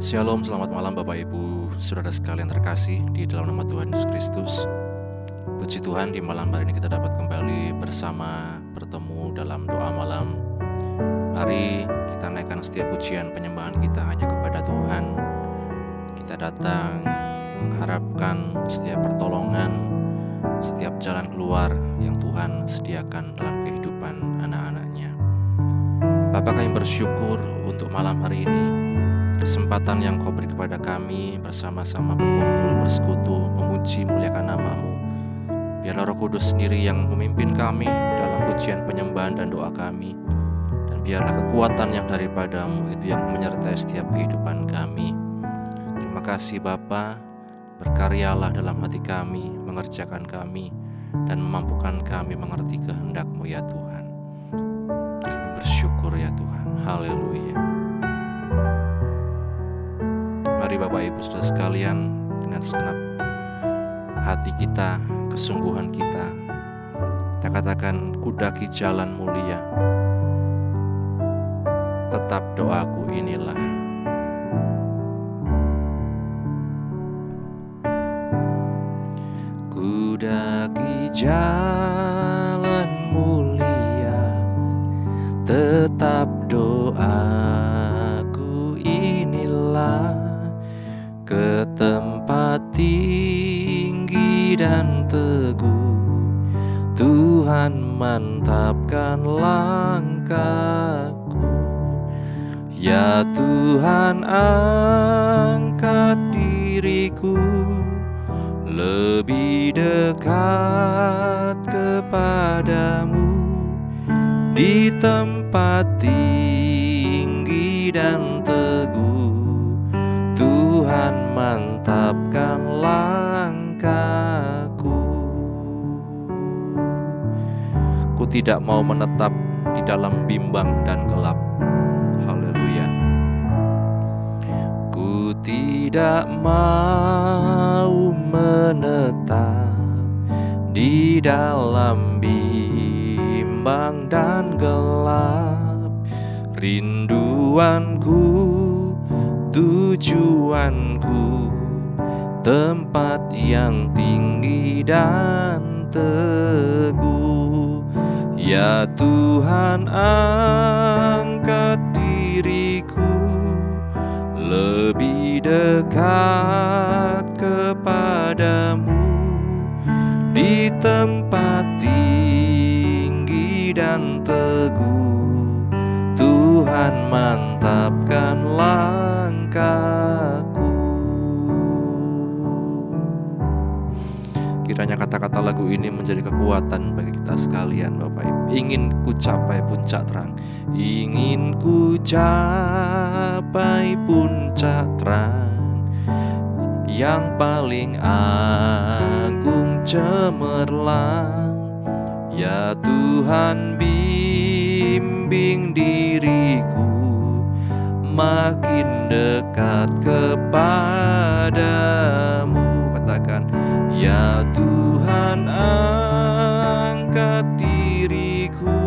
Shalom, selamat malam Bapak Ibu, saudara sekalian terkasih di dalam nama Tuhan Yesus Kristus. Puji Tuhan, di malam hari ini kita dapat kembali bersama bertemu dalam doa malam. Mari kita naikkan setiap pujian penyembahan kita hanya kepada Tuhan. Kita datang mengharapkan setiap pertolongan, setiap jalan keluar yang Tuhan sediakan dalam kehidupan anak-anaknya. Bapa, kami bersyukur untuk malam hari ini, kesempatan yang Kau beri kepada kami bersama-sama berkumpul, bersekutu, memuji, muliakan nama-Mu. Biarlah Roh Kudus sendiri yang memimpin kami dalam pujian penyembahan dan doa kami. Dan biarlah kekuatan yang daripada-Mu itu yang menyertai setiap kehidupan kami. Terima kasih Bapa, berkaryalah dalam hati kami, mengerjakan kami, dan memampukan kami mengerti kehendak-Mu ya Tuhan. Kami bersyukur ya Tuhan. Haleluya. Mari Bapak Ibu Saudara sekalian, dengan segenap hati kita, kesungguhan kita katakan, kudaki jalan mulia, tetap doaku inilah. Kudaki jalan mulia, tetap doaku inilah, ke tempat tinggi dan teguh, Tuhan mantapkan langkahku. Ya Tuhan, angkat diriku lebih dekat kepadamu, di tempat tinggi dan teguh, Tuhan mantapkan langkahku. Ku tidak mau menetap di dalam bimbang dan gelap. Haleluya. Ku tidak mau menetap di dalam bimbang dan gelap. Rinduanku, tujuanku, tempat yang tinggi dan teguh. Ya Tuhan, angkat diriku lebih dekat kepadamu, di tempat tinggi dan teguh, Tuhan mantapkan langkahku. Kiranya kata-kata lagu ini menjadi kekuatan bagi kita sekalian Bapak Ibu. Ingin ku capai puncak terang, ingin ku capai puncak terang, yang paling agung cemerlang. Ya Tuhan, bimbing diriku makin dekat kepadamu. Katakan, ya Tuhan, angkat diriku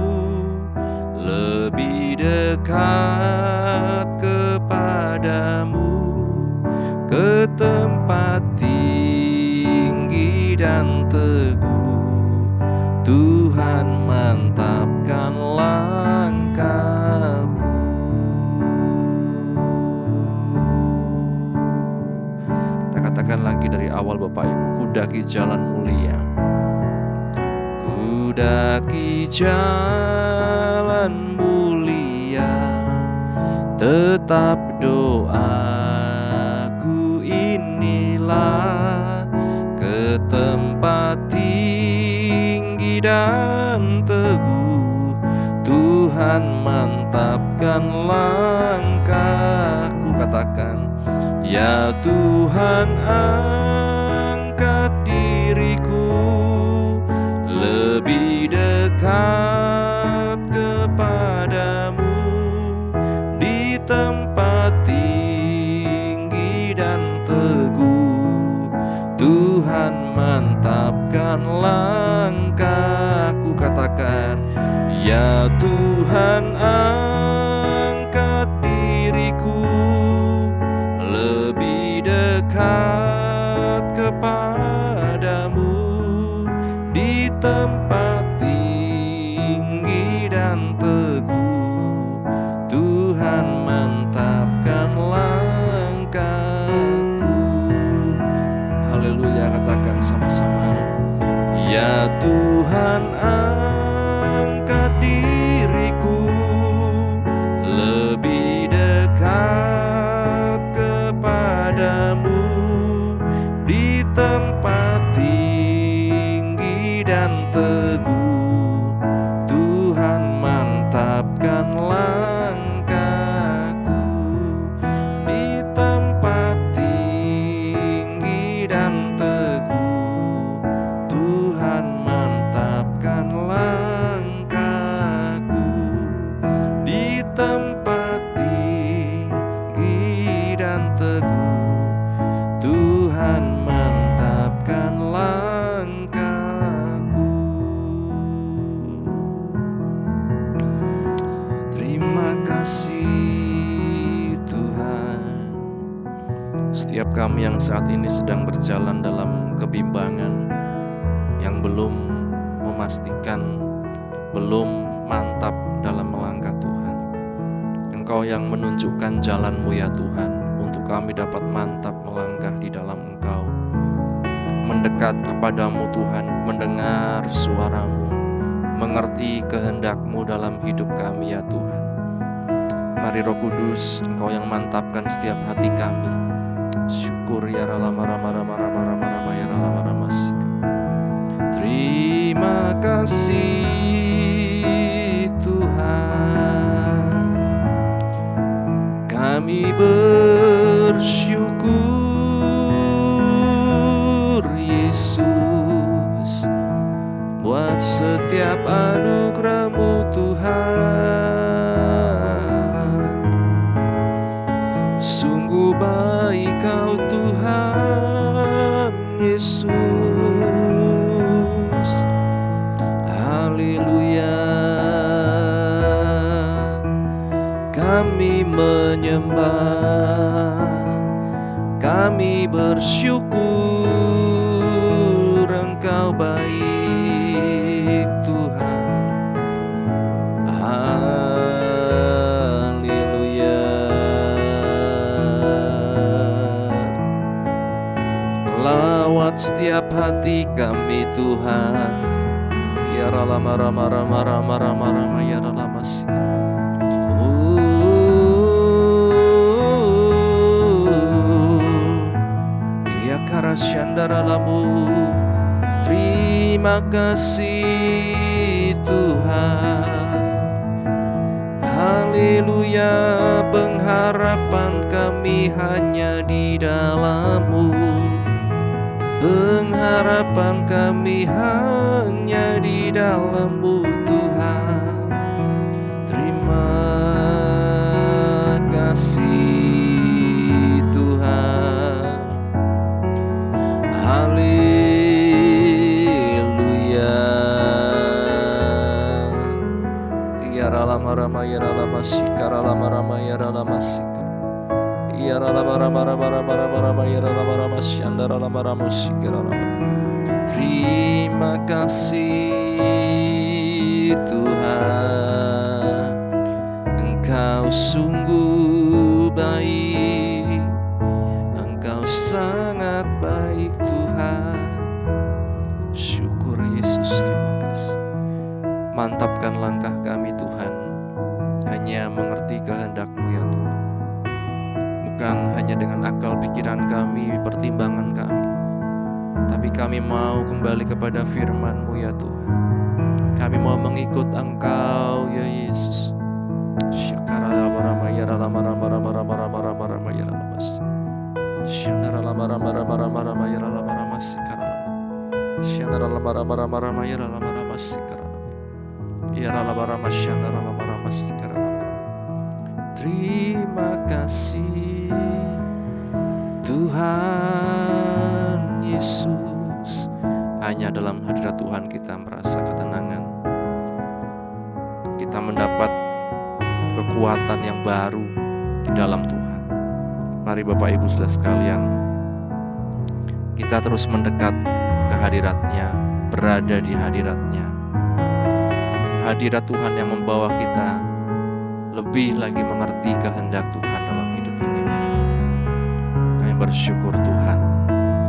lebih dekat kepadamu, ke tempat tinggi dan teguh, Tuhan mantapkan langkahku. Kita katakan lagi dari awal Bapak Ibu, kudaki jalan mulia. Kudaki jalan mulia, tetap doaku inilah, ke tempat tinggi dan teguh, Tuhan mantapkan langkahku. Katakan, ya Tuhan, angkat diriku lebih dekat kepadamu, di tempat tinggi dan teguh, Tuhan mantapkan langkahku. Katakan, ya Tuhan, angkat diriku langkahku di tempat tinggi dan teguh. Tuhan mantapkan langkahku di tempat tinggi dan teguh. Tuhan mantapkan langkahku. Terima kasih Tuhan. Setiap kami yang saat ini sedang berjalan dalam kebimbangan, yang belum memastikan, belum mantap dalam melangkah Tuhan, Engkau yang menunjukkan jalan-Mu ya Tuhan, untuk kami dapat mantap melangkah di dalam Engkau, mendekat kepadamu Tuhan, mendengar suara-Mu, mengerti kehendak-Mu dalam hidup kami ya Tuhan. Mari Roh Kudus, Engkau yang mantapkan setiap hati kami. Syukur ya rama rama rama rama rama rama ya rama rama. Terima kasih Tuhan. Kami bersyukur Yesus buat setiap anugerah-Mu Tuhan. Sungguh baik Kau Tuhan Yesus. Haleluya. Kami menyembah, kami bersyukur, Engkau baik Tuhan. Haleluya. Lawat setiap hati kami Tuhan. Ya rama rama rama rama rama rama ya rama. Ya karasyandaramu. Terima kasih Tuhan. Haleluya. Pengharapan kami hanya di dalam-Mu. Pengharapan kami hanya di dalam-Mu Tuhan. Terima kasih Tuhan. Haleluya. Ya rama rama ya rama sikara rama rama ya rama sikara. Ya rama rama rama rama rama rama ya rama rama syandara rama rama sikara rama. Terima kasih Tuhan. Engkau sungguh baik, Engkau sangat baik Tuhan. Syukur Yesus, terima kasih. Mantapkan langkah kami Tuhan, hanya mengerti kehendak-Mu ya Tuhan. Bukan hanya dengan akal pikiran kami, pertimbangan kami, tapi kami mau kembali kepada firman-Mu ya Tuhan. Kami mau mengikut Engkau ya Yesus. Syakara rama ya rama rama rama rama rama rama rama ya rama. Syandara rama rama rama rama rama ya rama rama sikara rama. Syandara rama rama rama rama ya rama rama sikara rama. Ya rama rama syandara rama rama sikara rama. Terima kasih Tuhan Yesus. Hanya dalam hadirat Tuhan kita merasa ketenangan. Kita mendapat kekuatan yang baru di dalam Tuhan. Mari Bapak Ibu Saudara sekalian, kita terus mendekat ke hadirat-Nya, berada di hadirat-Nya. Hadirat Tuhan yang membawa kita lebih lagi mengerti kehendak Tuhan dalam hidup ini. Kami bersyukur Tuhan.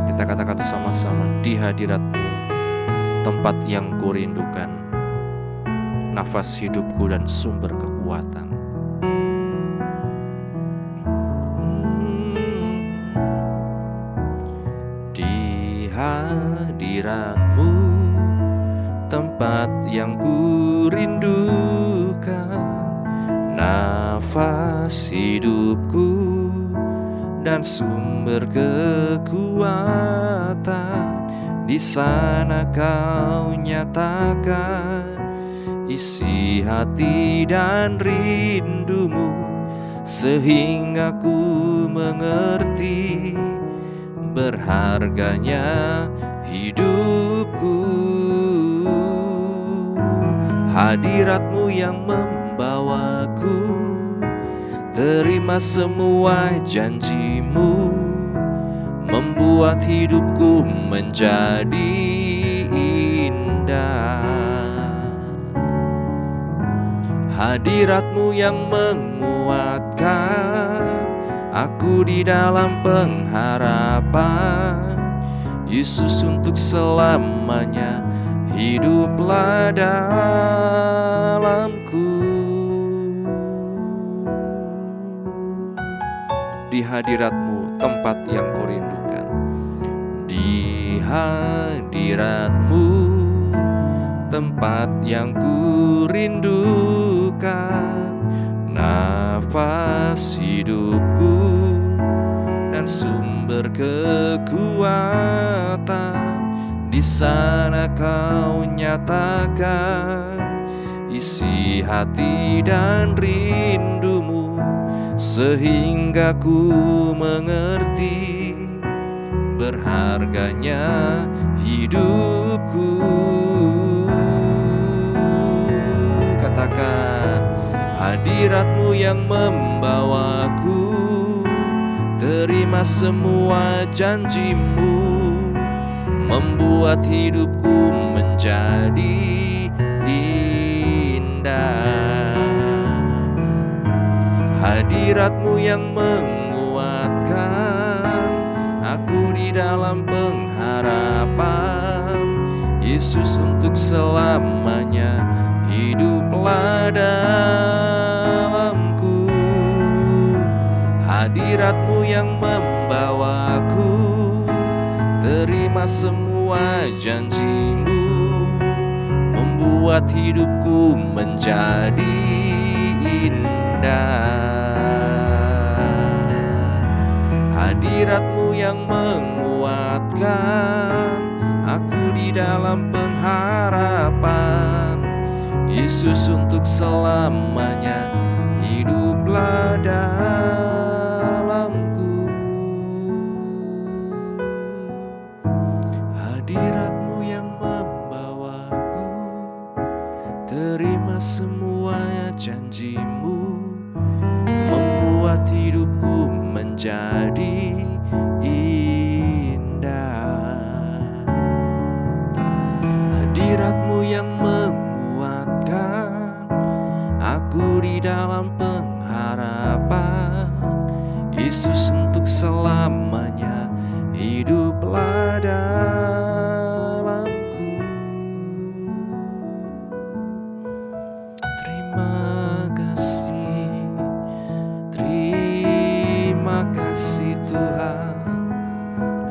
Kita katakan sama-sama, di hadirat-Mu, tempat yang kurindukan, nafas hidupku dan sumber kekuatan. Di hadirat-Mu, tempat yang kurindukan, nafas hidupku dan sumber kekuatan. Di sana Kau nyatakan isi hati dan rindumu, sehingga ku mengerti berharganya hidupku. Hadirat-Mu yang membawaku terima semua janji-Mu, membuat hidupku menjadi indah. Hadirat-Mu yang menguatkan aku di dalam pengharapan. Yesus, untuk selamanya hiduplah dalamku. Di hadirat-Mu tempat yang Ku rindukan. Di hadirat-Mu tempat yang Ku rindukan. Nafas hidupku dan sumber kekuatan. Di sana Kau nyatakan isi hati dan rindumu, sehingga ku mengerti berharganya hidupku. Katakan, hadirat-Mu yang membawaku terima semua janji-Mu, membuat hidupku menjadi indah. Hadirat-Mu yang menguatkan aku di dalam pengharapan. Yesus, untuk selamanya hiduplah dalamku. Hadirat-Mu yang membawaku terima semua janji-Mu, membuat hidupku menjadi indah. Hadirat-Mu yang menguatkan aku di dalam pengharapan. Yesus, untuk selamanya hiduplah dalamku. Hadirat-Mu yang membawaku terima semua janji-Mu, membuat hidupku menjadi indah. Hadirat-Mu yang menguatkan aku di dalam pengharapan. Yesus, untuk selamanya hiduplah dalamku. Terima kasih Tuhan.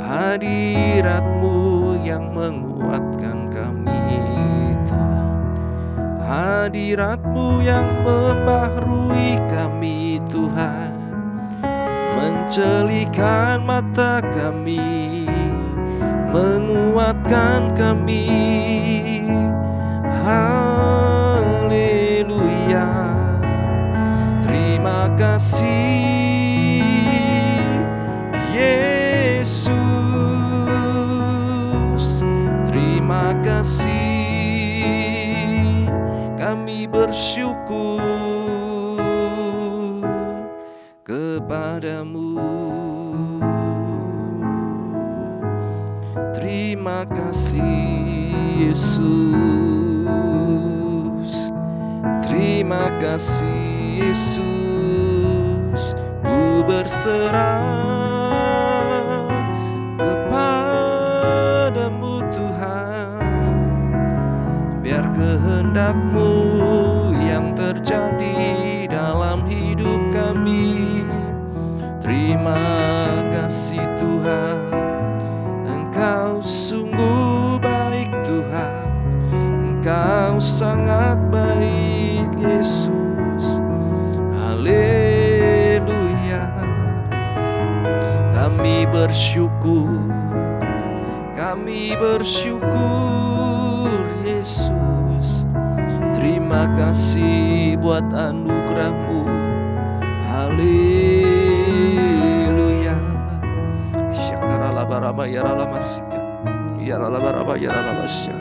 Hadirat-Mu yang menguatkan kami Tuhan. Hadirat-Mu yang membaharui kami Tuhan, mencelikan mata kami, menguatkan kami. Haleluya. Terima kasih Yesus. Terima kasih, kami bersyukur kepadamu. Terima kasih Yesus. Terima kasih Yesus. Ku berserah kepadamu Tuhan. Biar kehendak-Mu yang terjadi dalam hidup kami. Terima kasih Tuhan. Engkau sungguh baik Tuhan. Engkau sangat baik Yesus. bersyukur, kami bersyukur Yesus. Terima kasih buat anugerah-Mu. Haleluya. Syakaralabaraba yaralamasika. Yaralabaraba yaralamasya.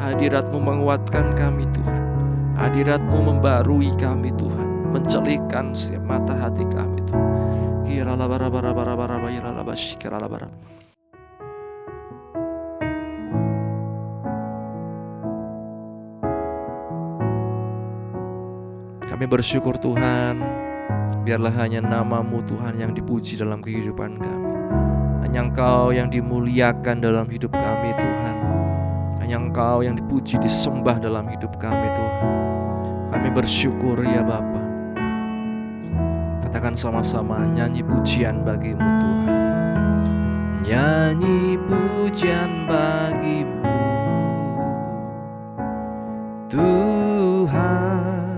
Hadirat-Mu menguatkan kami Tuhan. Hadirat-Mu membarui kami Tuhan, mencelikkan setiap mata hati kami Tuhan. Yaralabaraba yaralabasyikarabaraba. Kami bersyukur Tuhan, biarlah hanya nama-Mu Tuhan yang dipuji dalam kehidupan kami. Hanya Engkau yang dimuliakan dalam hidup kami Tuhan. Hanya Engkau yang dipuji, disembah dalam hidup kami Tuhan. Kami bersyukur ya Bapa. Katakan sama-sama, nyanyi pujian bagi-Mu Tuhan. Nyanyi pujian bagi-Mu Tuhan,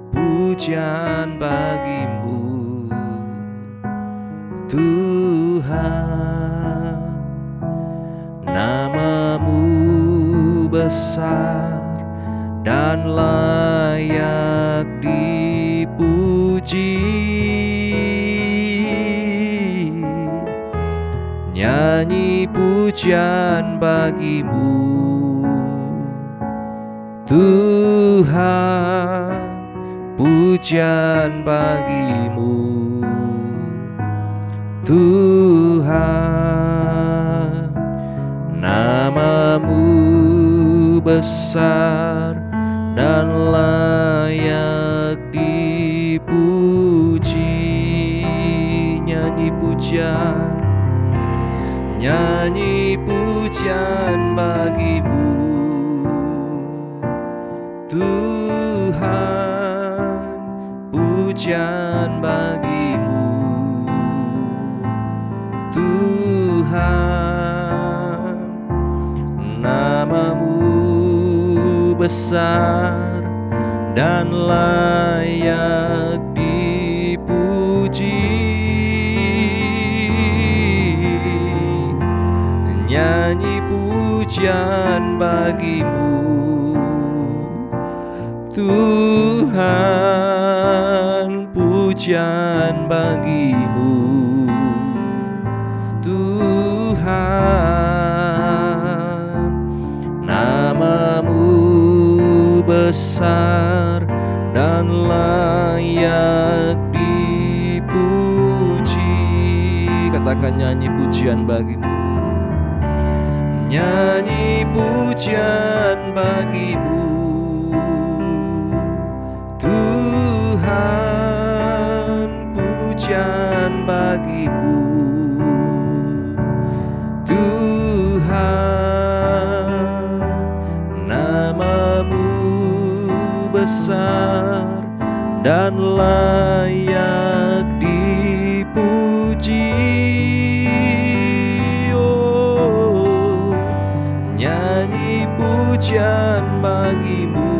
pujian bagi-Mu Tuhan. Nama-Mu besar dan layak dipuji. Nyanyi pujian bagi-Mu Tuhan, pujian bagi-Mu Tuhan. Nama-Mu besar dan layak dipuji. Nyanyi pujian, nyanyi pujian bagi-Mu Tuhan, pujian bagi-Mu Tuhan. Nama-Mu besar dan layak dipuji. Nyanyi pujian bagi-Mu Tuhan, pujian bagi-Mu Tuhan. Nama-Mu besar dan layak dipuji. Katakan, nyanyi pujian bagi-Mu. Nyanyi pujian bagi-Mu Tuhan, pujian bagi-Mu Tuhan. Nama-Mu besar dan layak dipuji. Oh, nyanyi pujian bagi-Mu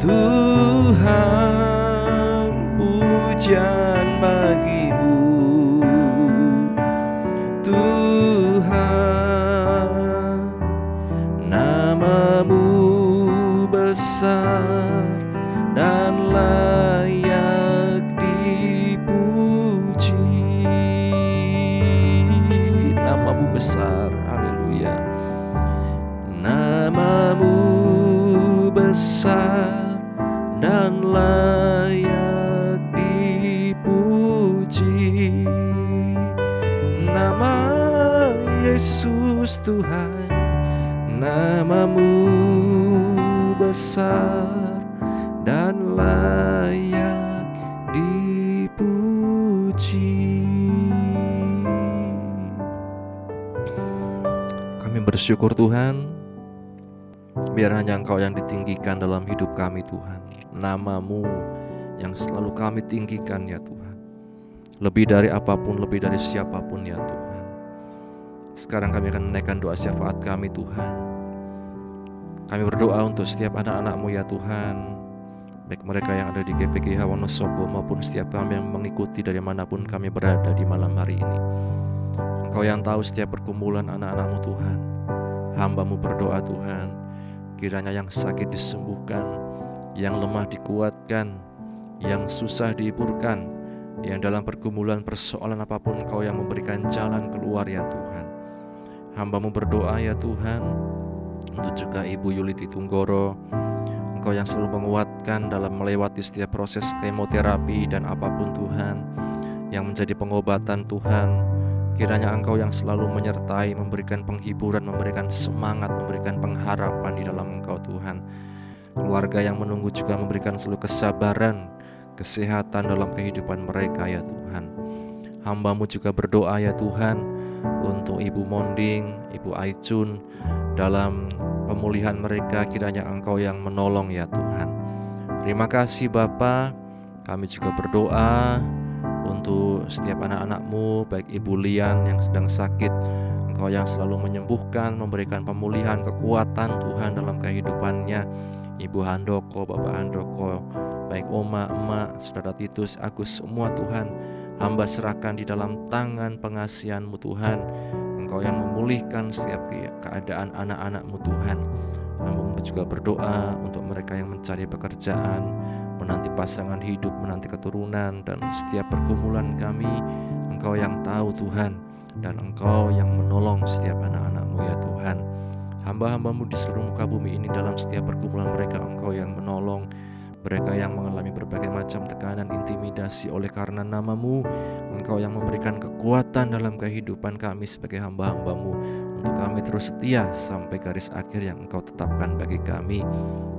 Tuhan, pujian bagi-Mu Tuhan. Nama-Mu besar dan layak dipuji. Nama-Mu besar, haleluya. Nama-Mu besar dan layak dipuji. Nama Yesus Tuhan, nama-Mu besar dan layak dipuji. Kami bersyukur Tuhan, biar hanya Engkau yang ditinggikan dalam hidup kami Tuhan. Nama-Mu yang selalu kami tinggikan ya Tuhan. Lebih dari apapun, lebih dari siapapun ya Tuhan. Sekarang kami akan menaikkan doa syafaat kami Tuhan. Kami berdoa untuk setiap anak-anak-Mu ya Tuhan. baik mereka yang ada di GPGH Wonosobo maupun setiap kami yang mengikuti dari manapun kami berada di malam hari ini. Engkau yang tahu setiap pergumulan anak-anak-Mu Tuhan. Hamba-Mu berdoa Tuhan, kiranya yang sakit disembuhkan, yang lemah dikuatkan, yang susah dihiburkan, yang dalam pergumulan persoalan apapun Engkau yang memberikan jalan keluar ya Tuhan. Hamba-Mu berdoa ya Tuhan, untuk juga Ibu Yuliti Tunggoro, Engkau yang selalu menguatkan dalam melewati setiap proses kemoterapi dan apapun Tuhan yang menjadi pengobatan Tuhan. Kiranya Engkau yang selalu menyertai, memberikan penghiburan, memberikan semangat, memberikan pengharapan di dalam Engkau Tuhan. Keluarga yang menunggu juga memberikan selalu kesabaran, kesehatan dalam kehidupan mereka ya Tuhan. Hamba-Mu juga berdoa ya Tuhan untuk Ibu Monding, Ibu Aicun dalam pemulihan mereka, kiranya Engkau yang menolong ya Tuhan. Terima kasih Bapa. Kami juga berdoa untuk setiap anak-anak-Mu, baik Ibu Lian yang sedang sakit, Engkau yang selalu menyembuhkan, memberikan pemulihan, kekuatan Tuhan dalam kehidupannya. Ibu Handoko, Bapak Handoko, baik Oma, Emak, Saudara Titus, Agus, semua Tuhan, hamba serahkan di dalam tangan pengasihan-Mu Tuhan. Engkau yang memulihkan setiap keadaan anak-anak-Mu Tuhan. Hamba juga berdoa untuk mereka yang mencari pekerjaan, menanti pasangan hidup, menanti keturunan, dan setiap pergumulan kami, Engkau yang tahu Tuhan, dan Engkau yang menolong setiap anak-anak-Mu ya Tuhan. Hamba-hamba-Mu di seluruh muka bumi ini dalam setiap pergumulan mereka, Engkau yang menolong. Mereka yang mengalami berbagai macam tekanan, intimidasi oleh karena nama-Mu, Engkau yang memberikan kekuatan dalam kehidupan kami sebagai hamba-hamba-Mu, untuk kami terus setia sampai garis akhir yang Engkau tetapkan bagi kami.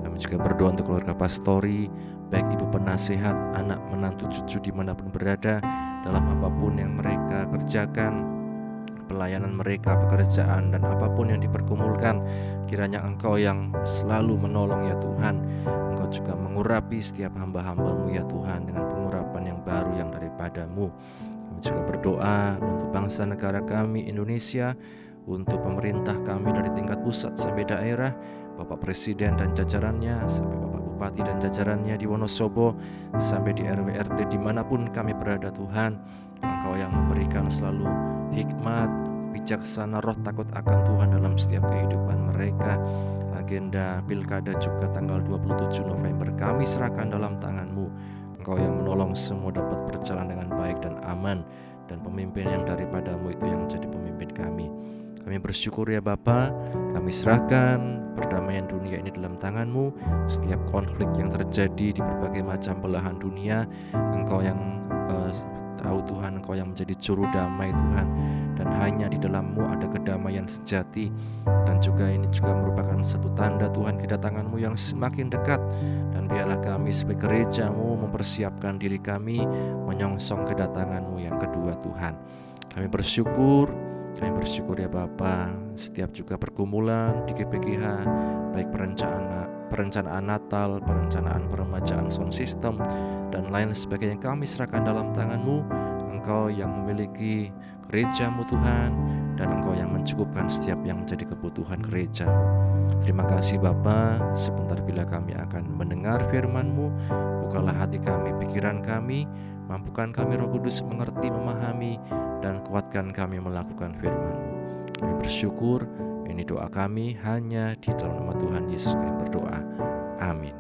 Kami juga berdoa untuk keluarga pastori, baik ibu penasehat, anak, menantu, cucu dimanapun berada, dalam apapun yang mereka kerjakan, pelayanan mereka, pekerjaan, dan apapun yang dipergumulkan, kiranya Engkau yang selalu menolong ya Tuhan. Engkau juga mengurapi setiap hamba-hamba-Mu ya Tuhan dengan pengurapan yang baru yang daripada-Mu. Kami juga berdoa untuk bangsa negara kami Indonesia, untuk pemerintah kami dari tingkat pusat sampai daerah, Bapak Presiden dan jajarannya, sampai Bapak Bupati dan jajarannya di Wonosobo, sampai di RW RT dimanapun kami berada Tuhan. Engkau yang memberikan selalu hikmat, bijaksana, roh takut akan Tuhan dalam setiap kehidupan mereka. Agenda pilkada juga tanggal 27 November kami serahkan dalam tangan-Mu. Engkau yang menolong semua dapat berjalan dengan baik dan aman, dan pemimpin yang daripada-Mu itu yang menjadi pemimpin kami. Kami bersyukur ya Bapa, kami serahkan perdamaian dunia ini dalam tangan-Mu. Setiap konflik yang terjadi di berbagai macam belahan dunia, Engkau yang tahu Tuhan, Engkau yang menjadi juru damai Tuhan, dan hanya di dalam-Mu ada kedamaian sejati. Dan juga ini juga merupakan satu tanda Tuhan kedatangan-Mu yang semakin dekat. Dan biarlah kami sebagai gereja-Mu mempersiapkan diri kami menyongsong kedatangan-Mu yang kedua Tuhan. Kami bersyukur ya Bapa, setiap juga pergumulan di GPGH, baik perencanaan Natal, perencanaan peremajaan sound system, dan lain sebagainya, kami serahkan dalam tangan-Mu. Engkau yang memiliki gereja-Mu Tuhan, dan Engkau yang mencukupkan setiap yang menjadi kebutuhan gereja-Mu. Terima kasih Bapa. Sebentar bila kami akan mendengar firman-Mu, bukalah hati kami, pikiran kami, mampukan kami Roh Kudus mengerti, memahami, dan kuatkan kami melakukan firman-Mu. Kami bersyukur, ini doa kami hanya di dalam nama Tuhan Yesus kami berdoa. Amin.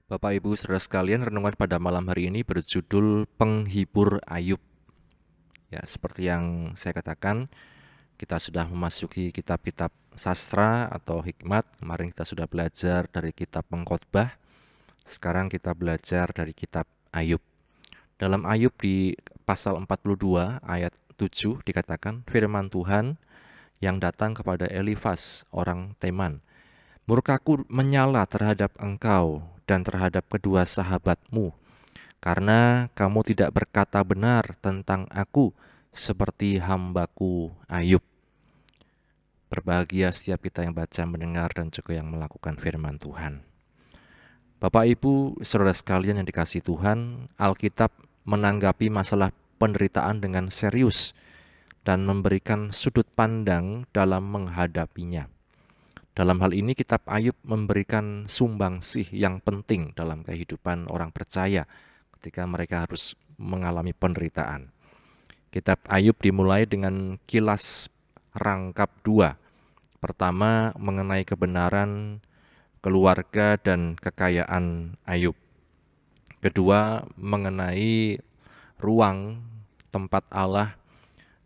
Bapak Ibu Saudara sekalian, renungan pada malam hari ini berjudul Penghibur Ayub. Ya, seperti yang saya katakan, kita sudah memasuki kitab-kitab sastra atau hikmat. Kemarin kita sudah belajar dari kitab Pengkhotbah. Sekarang kita belajar dari kitab Ayub. Dalam Ayub di pasal 42 ayat 7 dikatakan, firman Tuhan yang datang kepada Elifas orang Teman, murkaku menyala terhadap engkau dan terhadap kedua sahabatmu, karena kamu tidak berkata benar tentang aku seperti hambaku Ayub. Berbahagia setiap kita yang baca, mendengar, dan juga yang melakukan firman Tuhan. Bapak Ibu Saudara sekalian yang dikasihi Tuhan, Alkitab menanggapi masalah penderitaan dengan serius dan memberikan sudut pandang dalam menghadapinya. Dalam hal ini kitab Ayub memberikan sumbangsih yang penting dalam kehidupan orang percaya ketika mereka harus mengalami penderitaan. Kitab Ayub dimulai dengan kilas rangkap 2. Pertama, mengenai kebenaran, keluarga, dan kekayaan Ayub. Kedua, mengenai ruang, tempat Allah,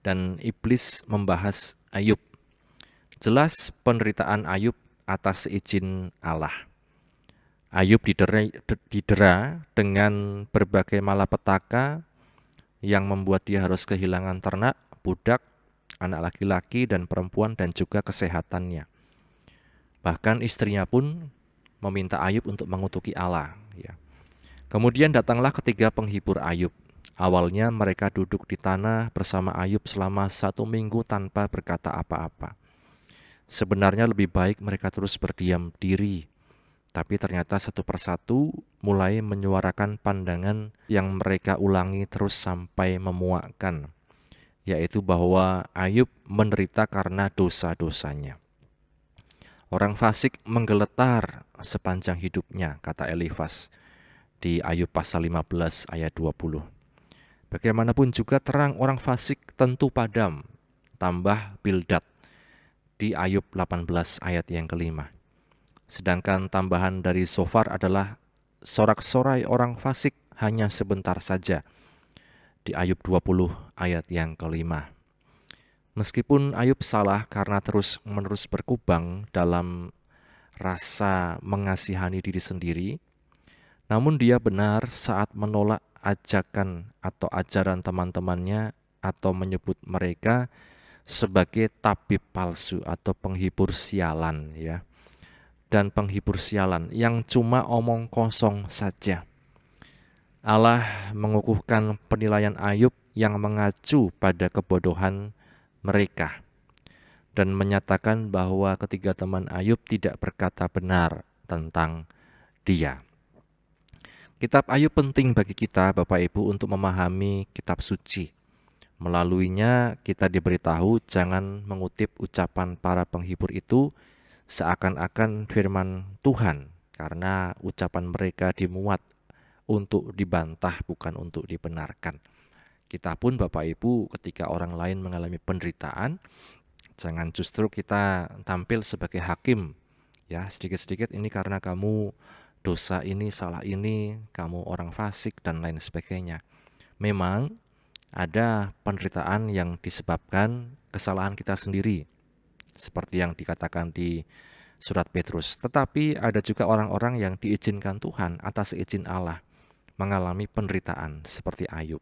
dan iblis membahas Ayub. Jelas penderitaan Ayub atas izin Allah. Ayub didera dengan berbagai malapetaka yang membuat dia harus kehilangan ternak, budak, anak laki-laki dan perempuan, dan juga kesehatannya. Bahkan istrinya pun meminta Ayub untuk mengutuki Allah. Kemudian datanglah ketiga penghibur Ayub. Awalnya mereka duduk di tanah bersama Ayub selama 1 minggu tanpa berkata apa-apa. Sebenarnya lebih baik mereka terus berdiam diri, tapi ternyata satu persatu mulai menyuarakan pandangan yang mereka ulangi terus sampai memuakkan, yaitu bahwa Ayub menderita karena dosa-dosanya. Orang fasik menggeletar sepanjang hidupnya, kata Elifas di Ayub pasal 15 ayat 20. Bagaimanapun juga terang orang fasik tentu padam, tambah Bildad di Ayub 18 ayat yang kelima. Sedangkan tambahan dari Zofar adalah sorak-sorai orang fasik hanya sebentar saja di Ayub 20 ayat yang kelima. Meskipun Ayub salah karena terus-menerus berkubang dalam rasa mengasihani diri sendiri, namun dia benar saat menolak ajakan atau ajaran teman-temannya atau menyebut mereka sebagai tabib palsu atau penghibur sialan, dan penghibur sialan yang cuma omong kosong saja. Allah mengukuhkan penilaian Ayub yang mengacu pada kebodohan mereka dan menyatakan bahwa ketiga teman Ayub tidak berkata benar tentang dia. Kitab Ayub penting bagi kita, Bapak Ibu, untuk memahami kitab suci. Melaluinya kita diberitahu jangan mengutip ucapan para penghibur itu seakan-akan firman Tuhan, karena ucapan mereka dimuat untuk dibantah bukan untuk dibenarkan. Kita pun Bapak Ibu ketika orang lain mengalami penderitaan, jangan justru kita tampil sebagai hakim. Sedikit-sedikit ini karena kamu dosa ini, salah ini, kamu orang fasik dan lain sebagainya. Memang ada penderitaan yang disebabkan kesalahan kita sendiri, seperti yang dikatakan di surat Petrus. Tetapi ada juga orang-orang yang diizinkan Tuhan atas izin Allah mengalami penderitaan seperti Ayub.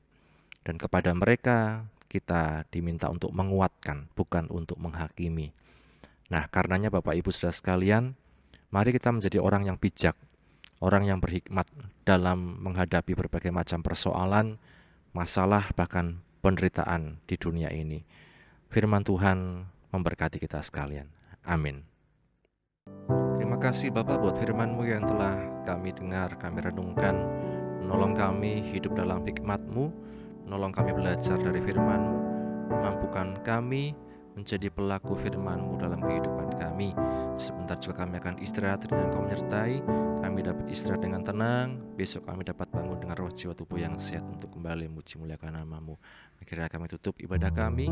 Dan kepada mereka kita diminta untuk menguatkan, bukan untuk menghakimi. Nah, karenanya Bapak Ibu Saudara sekalian, mari kita menjadi orang yang bijak, orang yang berhikmat dalam menghadapi berbagai macam persoalan, masalah, bahkan penderitaan di dunia ini. Firman Tuhan memberkati kita sekalian. Amin. Terima kasih Bapak buat firman-Mu yang telah kami dengar, kami renungkan. Menolong kami hidup dalam hikmat-Mu, menolong kami belajar dari firman-Mu, mampukan kami menjadi pelaku firman-Mu dalam kehidupan kami. Sebentar juga kami akan istirahat dengan Engkau menyertai. Kami dapat istirahat dengan tenang. Besok kami dapat bangun dengan roh jiwa tubuh yang sehat untuk kembali muji muliakan nama-Mu. Akhirnya kami tutup ibadah kami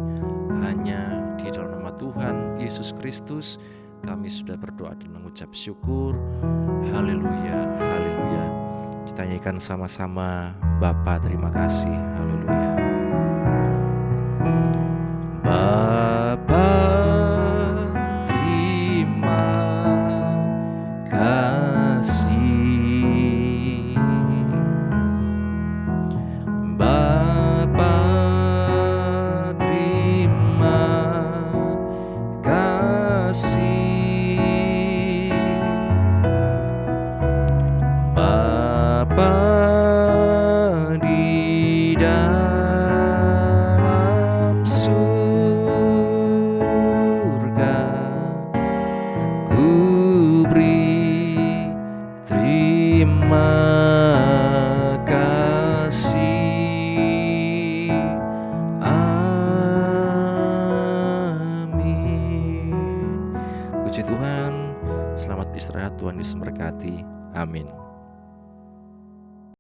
hanya di dalam nama Tuhan Yesus Kristus. Kami sudah berdoa dan mengucap syukur. Haleluya, haleluya. Kita nyanyikan sama-sama, Bapa terima kasih. Haleluya. Bapa terima kasih. Bapa terima kasih. Bapa di dalam Yesus memberkati. Amin.